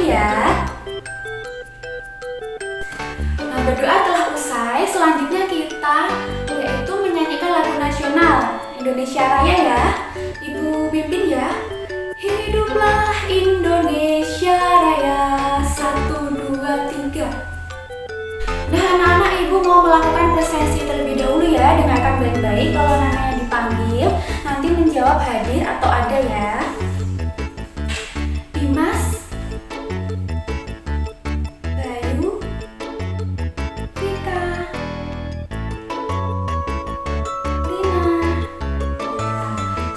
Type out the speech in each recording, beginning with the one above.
ya. Nah, berdoa telah usai. Selanjutnya kita yaitu menyanyikan lagu nasional Indonesia Raya ya. Ibu pimpin ya. Hiduplah Indonesia Raya, 1, 2, 3. Nah, anak-anak, ibu mau melakukan presentasi terlebih dahulu ya. Dengarkan baik-baik. Kalau anak-anaknya dipanggil, nanti menjawab hadir atau ada ya. Dimas, Bayu, Vika, Lina.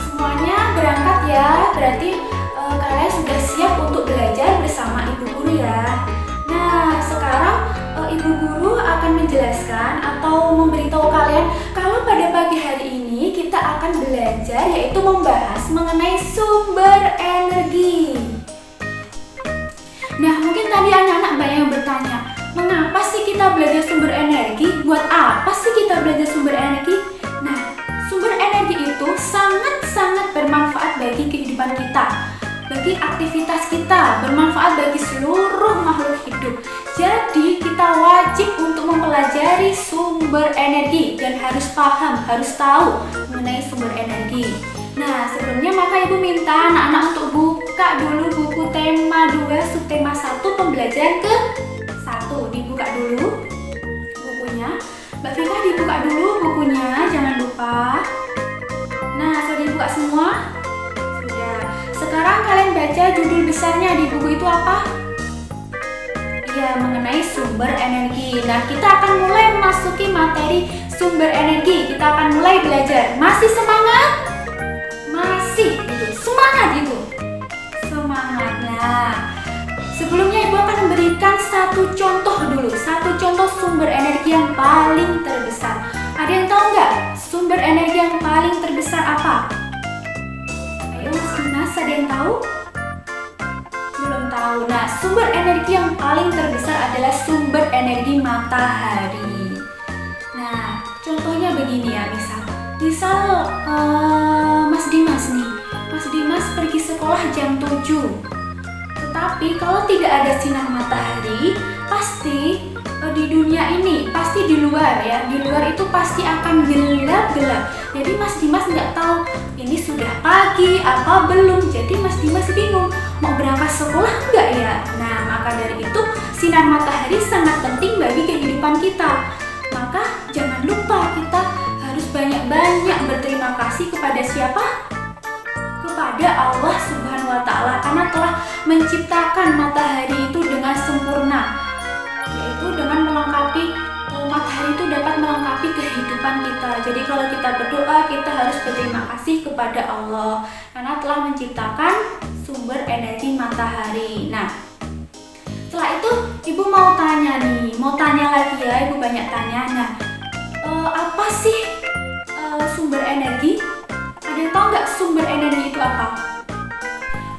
Semuanya berangkat ya. Berarti kalian sudah siap untuk belajar bersama ibu guru ya. Nah, sekarang ibu guru akan menjelaskan atau memberitahu kalian kalau pada pagi hari ini kita akan belajar yaitu membahas mengenai sumber energi. Nah, mungkin tadi anak-anak banyak yang bertanya, mengapa sih kita belajar sumber energi? Buat apa sih kita belajar sumber energi? Nah, sumber energi itu sangat-sangat bermanfaat bagi kehidupan kita, bagi aktivitas kita, bermanfaat bagi seluruh makhluk hidup. Jadi kita wajib untuk mempelajari sumber energi dan harus paham, harus tahu mengenai sumber energi. Nah, sebelumnya maka ibu minta anak-anak untuk buka dulu buku tema 2 subtema 1 pembelajaran ke 1. Dibuka dulu bukunya. Mbak Vika dibuka dulu bukunya, jangan lupa. Nah, sudah dibuka semua? Sudah. Sekarang kalian baca judul besarnya di buku itu apa? Ya, mengenai sumber energi. Nah, kita akan mulai memasuki materi sumber energi. Kita akan mulai belajar. Masih semangat? Masih, gitu. Semangat itu. Semangat. Nah, sebelumnya ibu akan memberikan satu contoh dulu. Satu contoh sumber energi yang paling terbesar. Ada yang tahu nggak sumber energi yang paling terbesar apa? Ayo Mas Dimas, ada yang tahu? Belum tahu. Nah, sumber energi yang paling terbesar adalah sumber energi matahari. Nah, contohnya begini ya, misal Mas Dimas nih. Mas Dimas pergi sekolah jam 7. Tetapi kalau tidak ada sinar matahari, pasti di dunia ini, pasti di luar ya, di luar itu pasti akan gelap-gelap. Jadi Mas Dimas nggak tahu ini sudah pagi apa belum. Jadi Mas Dimas bingung mau berangkat sekolah enggak ya. Nah, maka dari itu sinar matahari sangat penting bagi kehidupan kita. Maka jangan lupa kita harus banyak-banyak berterima kasih kepada siapa? Kepada Allah Subhanahu wa Ta'ala, karena telah menciptakan matahari itu dengan sempurna, yaitu dengan melengkapi, matahari itu dapat melengkapi kehidupan kita. Jadi kalau kita berdoa, kita harus berterima kasih kepada Allah karena telah menciptakan sumber energi matahari. Nah, setelah itu ibu mau tanya lagi ya, ibu banyak tanya. Nah, apa sih sumber energi? Ada yang tahu nggak sumber energi itu apa?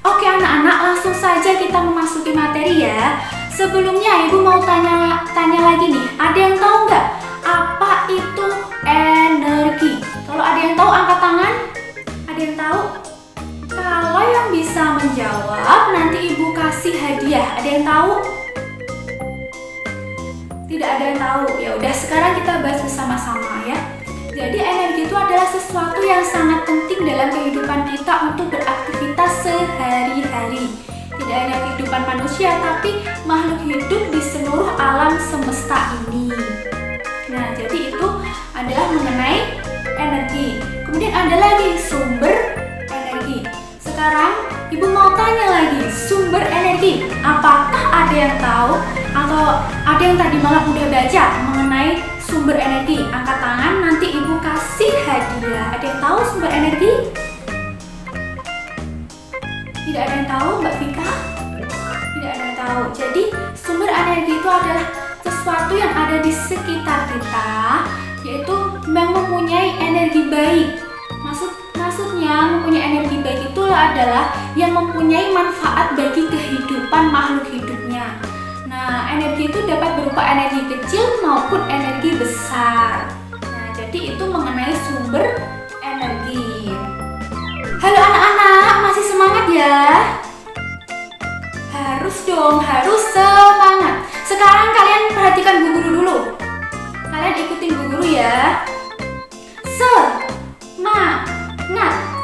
Oke anak-anak, langsung saja kita memasuki materi ya. Sebelumnya ibu mau tanya lagi nih, ada yang tahu nggak apa itu energi? Kalau ada yang tahu angkat tangan. Ada yang tahu? Kalau yang bisa menjawab nanti ibu kasih hadiah. Ada yang tahu? Tidak ada yang tahu. Ya udah, sekarang kita bahas bersama-sama ya. Jadi energi itu adalah sesuatu yang sangat penting dalam kehidupan kita untuk beraktivitas sehari-hari. Tidak hanya kehidupan manusia, tapi makhluk hidup di seluruh alam semesta ini. Nah, jadi itu adalah mengenai energi. Kemudian ada lagi sumber energi. Sekarang ibu mau tanya lagi, sumber energi. Apakah ada yang tahu atau ada yang tadi malam udah baca mengenai sumber energi? Angkat tangan, nanti ibu kasih hadiah. Ada yang tahu sumber energi? Tidak ada yang tahu, Mbak Vika? Tidak ada yang tahu. Jadi sumber energi itu adalah sesuatu yang ada di sekitar kita, yaitu yang mempunyai energi baik. Maksudnya mempunyai energi baik itu adalah yang mempunyai manfaat bagi kehidupan makhluk hidupnya. Nah, energi itu dapat berupa energi kecil maupun energi besar. Nah, jadi itu mengenai sumber energi. Halo anak-anak, masih semangat ya? Harus Harus dong, harus semangat. Sekarang kalian perhatikan Bu Guru dulu. Kalian ikutin Bu Guru ya. Semangat,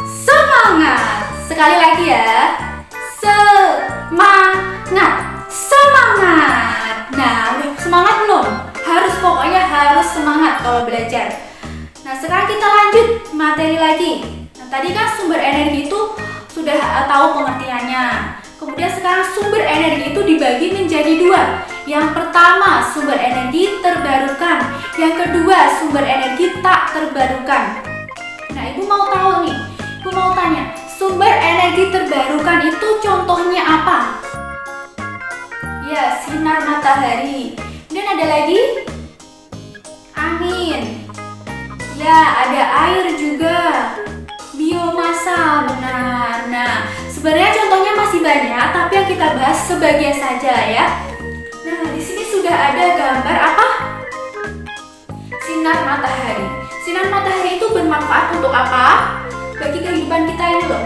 semangat. Sekali lagi ya. Semangat, semangat. Nah, udah semangat belum? Pokoknya harus semangat kalau belajar. Nah, sekarang kita lanjut materi lagi. Nah, tadi kan sumber energi itu sudah tahu pengertiannya. Kemudian sekarang sumber energi itu dibagi menjadi dua. Yang pertama sumber energi terbarukan. Yang kedua sumber energi tak terbarukan. Nah, Ibu mau tahu nih. Ibu mau tanya, sumber energi terbarukan itu contohnya apa? Ya, sinar matahari. Dan ada lagi angin. Ya, ada air juga. Biomasa, benar. Nah, sebenarnya contohnya masih banyak, tapi yang kita bahas sebagian saja ya. Nah, di sini sudah ada gambar apa? Sinar matahari. Sinar matahari itu bermanfaat untuk apa? Bagi kehidupan kita ini loh.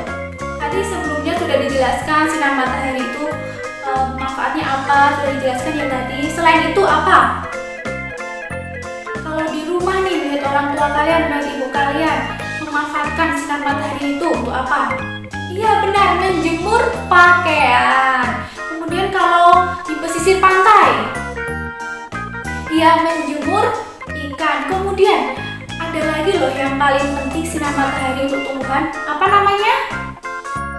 Tadi sebelumnya sudah dijelaskan sinar matahari itu manfaatnya apa, sudah dijelaskan ya tadi. Selain itu apa? Kalau di rumah nih, melihat orang tua kalian, melihat ibu kalian memanfaatkan sinar matahari itu untuk apa? Iya benar, menjemur pakaian. Kemudian kalau di pesisir pantai, iya menjemur ikan. Kemudian ada lagi loh yang paling penting sinar matahari untuk tumbuhan. Apa namanya?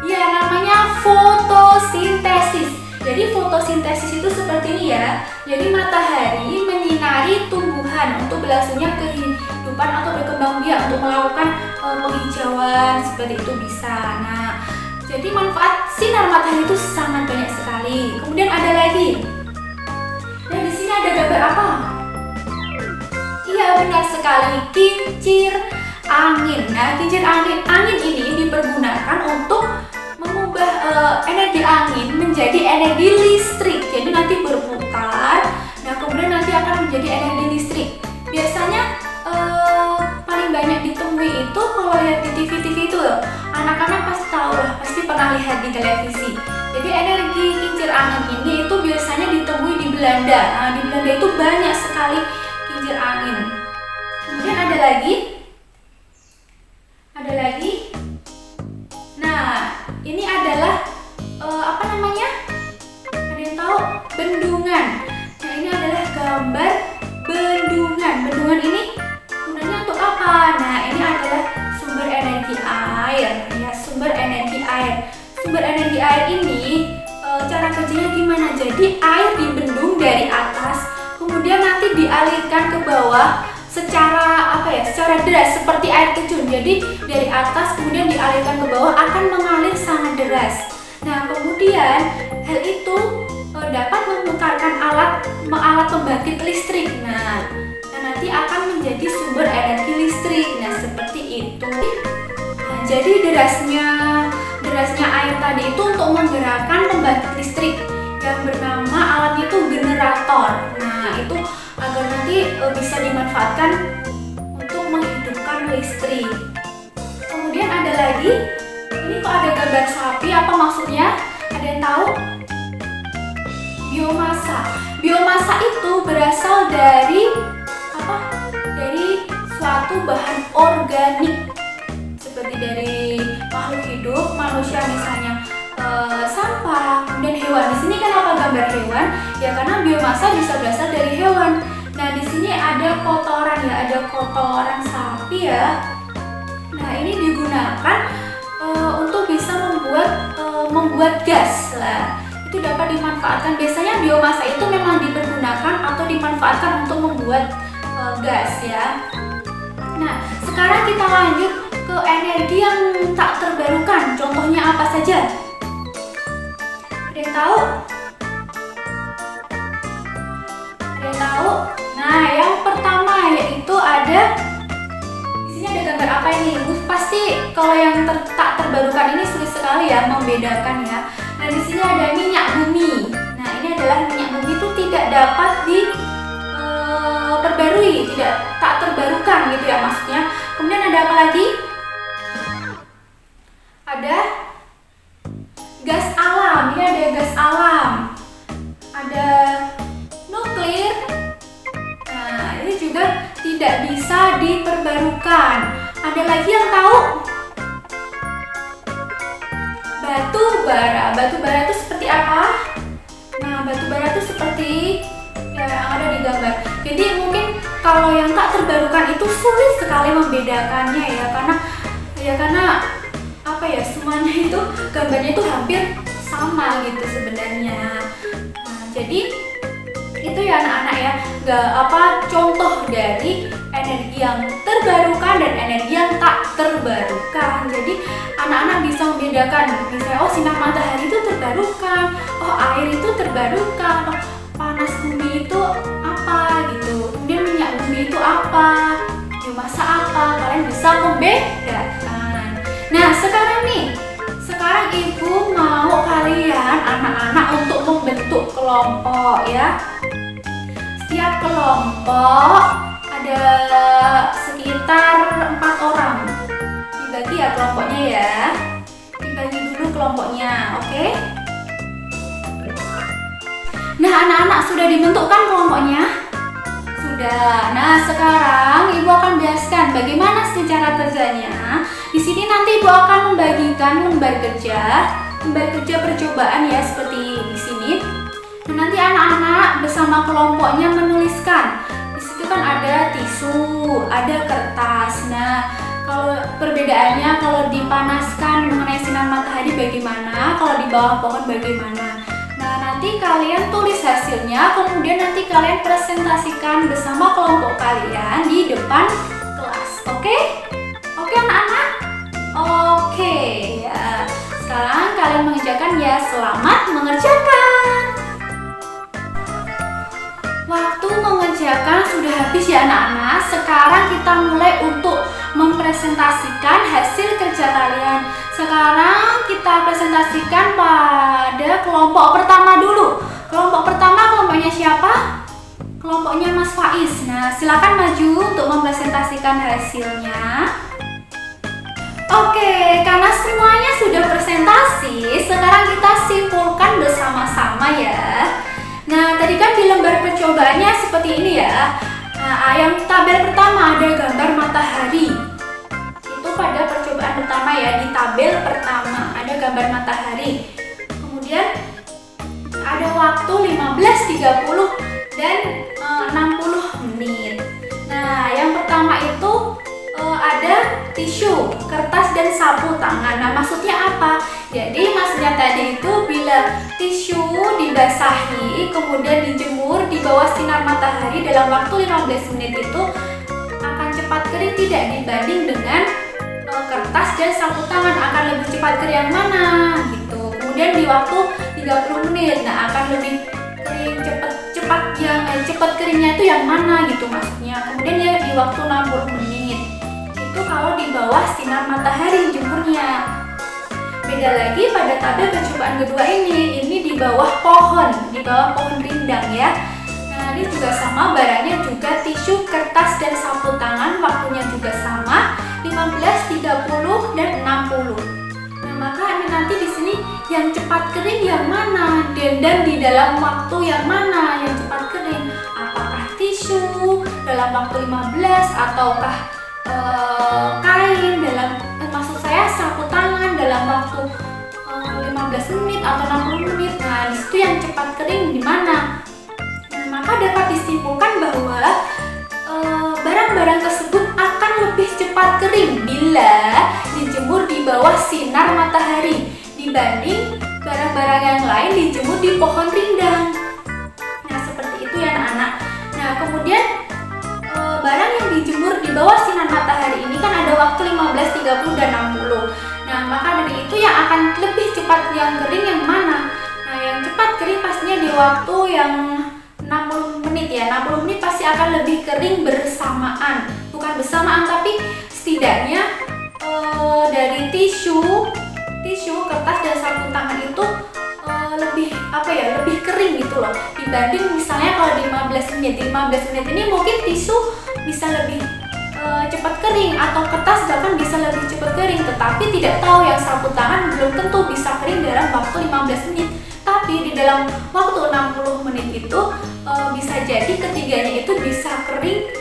Ya, namanya fotosintesis. Jadi fotosintesis itu seperti ini ya. Jadi matahari menyinari tumbuhan untuk berlangsungnya kehidupan atau berkembang biak, untuk melakukan penghijauan seperti itu bisa. Nah, jadi manfaat sinar matahari itu sangat banyak sekali. Kemudian ada lagi. Nah, di sini ada gambar apa? Iya benar sekali, kincir angin. Nah, kincir angin ini dipergunakan untuk mengubah energi angin menjadi energi listrik. Jadi nanti berputar. Nah, kemudian nanti akan menjadi energi listrik. Biasanya paling banyak ditemui itu kalau lihat di TV itu loh. Anak-anak pasti tahu lah, pasti pernah lihat di televisi. Jadi energi kincir angin ini itu biasanya ditemui di Belanda. Nah, di Belanda itu banyak sekali kincir angin. Kemudian ada lagi. Nah, ini adalah apa namanya? Ada yang tahu? Bendungan. Nah, ini adalah gambar bendungan. Bendungan ini gunanya untuk apa? Nah, ini adalah sumber energi air. Ya, sumber energi air. Sumber energi air ini cara kerjanya gimana? Jadi air dibendung dari atas, kemudian nanti dialirkan ke bawah secara secara deras seperti air terjun. Jadi dari atas kemudian dialirkan ke bawah akan mengalir sangat deras. Nah, kemudian hal itu dapat memutarkan alat pembangkit listrik. Nah, nanti akan menjadi sumber energi listrik. Nah, seperti itu. Nah, jadi derasnya air tadi itu untuk menggerakkan pembangkit listrik yang bernama alatnya itu generator. Nah, itu agar nanti bisa dimanfaatkan untuk menghidupkan listrik. Kemudian ada lagi, ini kok ada gambar sapi, apa maksudnya? Ada yang tahu? Biomasa. Biomasa itu berasal dari apa? Dari suatu bahan organik, seperti dari makhluk hidup, manusia misalnya, sampah, kemudian hewan. Di sini kenapa gambar hewan? Ya karena biomasa bisa berasal dari hewan. Nah, di sini ada kotoran ya, ada kotoran sapi ya. Nah, ini digunakan untuk bisa membuat gas lah. Itu dapat dimanfaatkan. Biasanya biomasa itu memang dipergunakan atau dimanfaatkan untuk membuat gas ya. Nah, sekarang kita lanjut ke energi yang tak terbarukan. Contohnya apa saja? Ada yang tahu? Ada yang tahu? Nah, yang pertama yaitu ada, di sini ada gambar apa ini? Pasti kalau yang tak terbarukan ini sulit sekali ya membedakan ya. Nah, di sini ada minyak bumi. Nah, ini adalah minyak bumi itu tidak dapat diperbarui, tak terbarukan gitu ya maksudnya. Kemudian ada apa lagi? Ada gas alam. Ini ada gas alam. tidak bisa diperbarukan. Ada lagi yang tahu? Batu bara. Batu bara itu seperti apa? Nah, batu bara itu seperti ya yang ada di gambar. Jadi mungkin kalau yang tak terbarukan itu sulit sekali membedakannya ya, karena apa ya, semuanya itu gambarnya itu hampir sama gitu sebenarnya. Nah, jadi itu ya anak-anak ya, contoh dari energi yang terbarukan dan energi yang tak terbarukan. Jadi anak-anak bisa membedakan, misalnya sinar matahari itu terbarukan, air itu terbarukan, panas bumi itu apa gitu, kemudian minyak bumi itu apa, biomasa apa, kalian bisa membedakan. Nah sekarang ibu mau kalian anak-anak untuk membentuk kelompok ya. Setiap kelompok ada sekitar 4 orang. Dibagi ya kelompoknya ya. Dibagi dulu kelompoknya, oke? Nah, anak-anak sudah dibentuk kan kelompoknya? Sudah. Nah, sekarang ibu akan jelaskan bagaimana sih cara kerjanya. Di sini nanti ibu akan membagikan lembar kerja percobaan ya, seperti di sini. Nah, nanti anak-anak bersama kelompoknya menuliskan. Di situ kan ada tisu, ada kertas. Nah, kalau perbedaannya, kalau dipanaskan mengenai sinar matahari bagaimana, kalau di bawah pohon bagaimana. Nah, nanti kalian tulis hasilnya, kemudian nanti kalian presentasikan bersama kelompok kalian di depan kelas. Oke? Oke anak-anak? Oke ya. Sekarang kalian mengerjakan ya, selamat mengerjakan. Waktu mengerjakan sudah habis ya anak-anak. Sekarang kita mulai untuk mempresentasikan hasil kerja kalian. Sekarang kita presentasikan pada kelompok pertama dulu. Kelompok pertama kelompoknya siapa? Kelompoknya Mas Faiz. Nah, silakan maju untuk mempresentasikan hasilnya. Oke, karena semuanya sudah presentasi, sekarang kita simpulkan bersama-sama ya. Nah, tadi kan di lembar percobaannya seperti ini ya. Nah, yang tabel pertama ada gambar matahari. Itu pada percobaan pertama ya, di tabel pertama ada gambar matahari. Kemudian ada waktu 15.30 dan 60 menit. Nah, yang pertama itu ada tisu, kertas dan sapu tangan. Nah, maksudnya apa? Jadi maksudnya tadi itu bila tisu dibasahi kemudian dijemur di bawah sinar matahari dalam waktu 15 menit itu akan cepat kering tidak dibanding dengan kertas dan sapu tangan. Akan lebih cepat kering yang mana gitu. Kemudian di waktu 30 menit, nah akan lebih kering cepat keringnya itu yang mana gitu maksudnya. Kemudian ya di waktu 60 menit itu kalau di bawah sinar matahari jemurnya. Beda lagi pada tabel percobaan kedua ini di bawah pohon rindang ya. Nah, ini juga sama, barangnya juga tisu, kertas dan sapu tangan, waktunya juga sama 15, 30 dan 60. Nah, maka nanti di sini yang cepat kering yang mana dan di dalam waktu yang mana yang cepat kering? Apakah tisu dalam waktu 15 ataukah kain maksud saya sapu tangan dalam waktu 15 menit atau 60 menit. Nah, disitu yang cepat kering di mana? Nah, maka dapat disimpulkan bahwa barang-barang tersebut akan lebih cepat kering bila dijemur di bawah sinar matahari dibanding barang-barang yang lain dijemur di pohon rindang. Nah, seperti itu ya anak-anak. Nah, kemudian barang yang dijemur di bawah sinar matahari ini kan ada waktu 15, 30 dan 60. Nah, maka dari itu yang akan lebih cepat yang kering yang mana? Nah, yang cepat kering pastinya di waktu yang 60 menit ya. 60 menit pasti akan lebih kering bersamaan. Bukan bersamaan tapi setidaknya dari tisu, kertas dan sapu tangan itu lebih kering gitu loh. Dibanding misalnya kalau di 15 menit ini mungkin tisu bisa lebih cepat kering atau kertas bahkan bisa lebih cepat kering, tetapi tidak tahu yang sapu tangan belum tentu bisa kering dalam waktu 15 menit. Tapi di dalam waktu 60 menit itu bisa jadi ketiganya itu bisa kering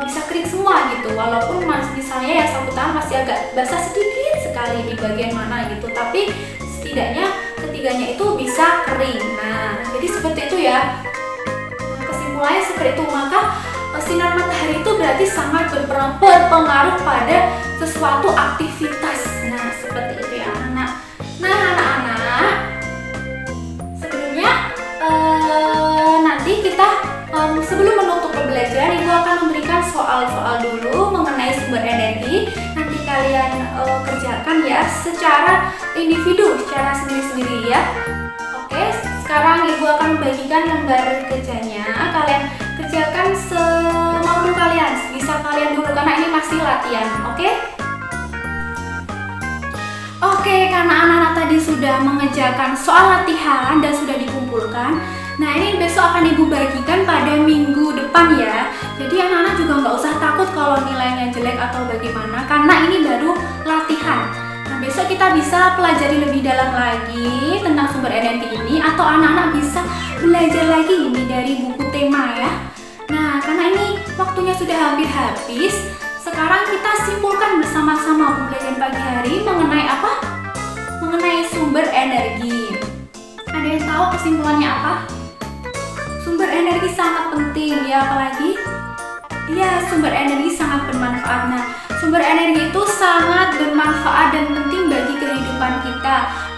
bisa kering semua gitu. Walaupun misalnya ya sapu tangan masih agak basah sedikit sekali di bagian mana gitu, tapi setidaknya ketiganya itu bisa kering. Nah, jadi seperti itu ya. Kesimpulannya seperti itu. Maka sinar matahari itu berarti sangat berpengaruh pada sesuatu aktivitas. Nah, seperti itu ya anak-anak. Nah, anak-anak, sebelumnya nanti kita sebelum menutup pembelajaran, Ibu akan memberikan soal-soal dulu mengenai sumber energi. Nanti kalian kerjakan ya secara individu, secara sendiri-sendiri ya. Oke, sekarang Ibu akan membagikan lembar kerjanya. Kalian kerjakan semampu kalian, bisa kalian dulu karena ini masih latihan, oke? Oke, karena anak-anak tadi sudah mengerjakan soal latihan dan sudah dikumpulkan. Nah, ini besok akan Ibu bagikan pada minggu depan ya. Jadi anak-anak juga nggak usah takut kalau nilainya jelek atau bagaimana, karena ini baru latihan. Nah, besok kita bisa pelajari lebih dalam lagi tentang sumber energi ini, atau anak-anak bisa belajar lagi ini dari buku tema ya. Nah, karena ini waktunya sudah hampir habis, sekarang kita simpulkan bersama-sama pembelajaran pagi hari mengenai apa? Mengenai sumber energi. Ada yang tahu kesimpulannya apa? Sumber energi sangat penting ya, apalagi? Iya, sumber energi sangat bermanfaat. Nah, sumber energi itu sangat bermanfaat dan penting bagi kehidupan kita.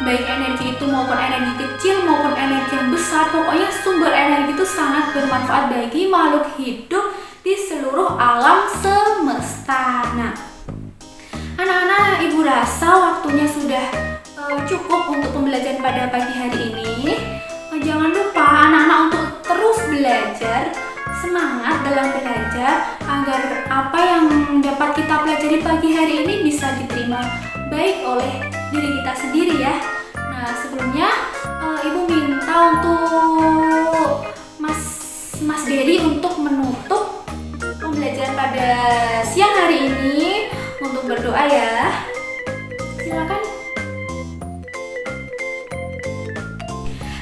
Baik energi itu maupun energi kecil maupun energi yang besar, pokoknya sumber energi itu sangat bermanfaat bagi makhluk hidup di seluruh alam semesta. Nah, anak-anak, Ibu rasa waktunya sudah cukup untuk pembelajaran pada pagi hari ini. Jangan lupa anak-anak untuk terus belajar, semangat dalam belajar agar apa yang dapat kita pelajari pagi hari ini bisa diterima baik oleh diri kita sendiri ya. Nah, sebelumnya Ibu minta untuk Mas Dery untuk menutup pembelajaran pada siang hari ini untuk berdoa ya. Silakan.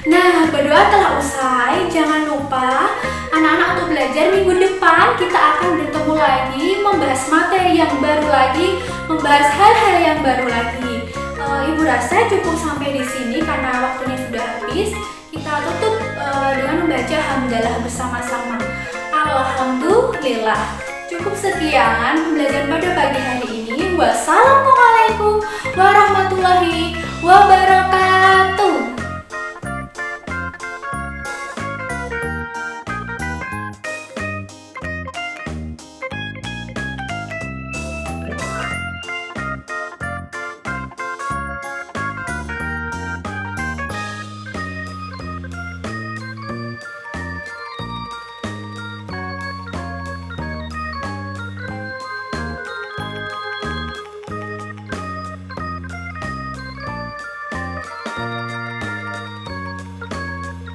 Nah, berdoa telah usai. Jangan lupa anak-anak untuk belajar minggu depan kita akan bertemu lagi, membahas materi yang baru lagi, membahas hal-hal yang baru lagi. Ibu rasa cukup sampai di sini karena waktunya sudah habis. Kita tutup dengan membaca hamdalah bersama-sama. Alhamdulillah. Cukup sekian pembelajaran pada pagi hari ini. Wassalamualaikum warahmatullahi wabarakatuh.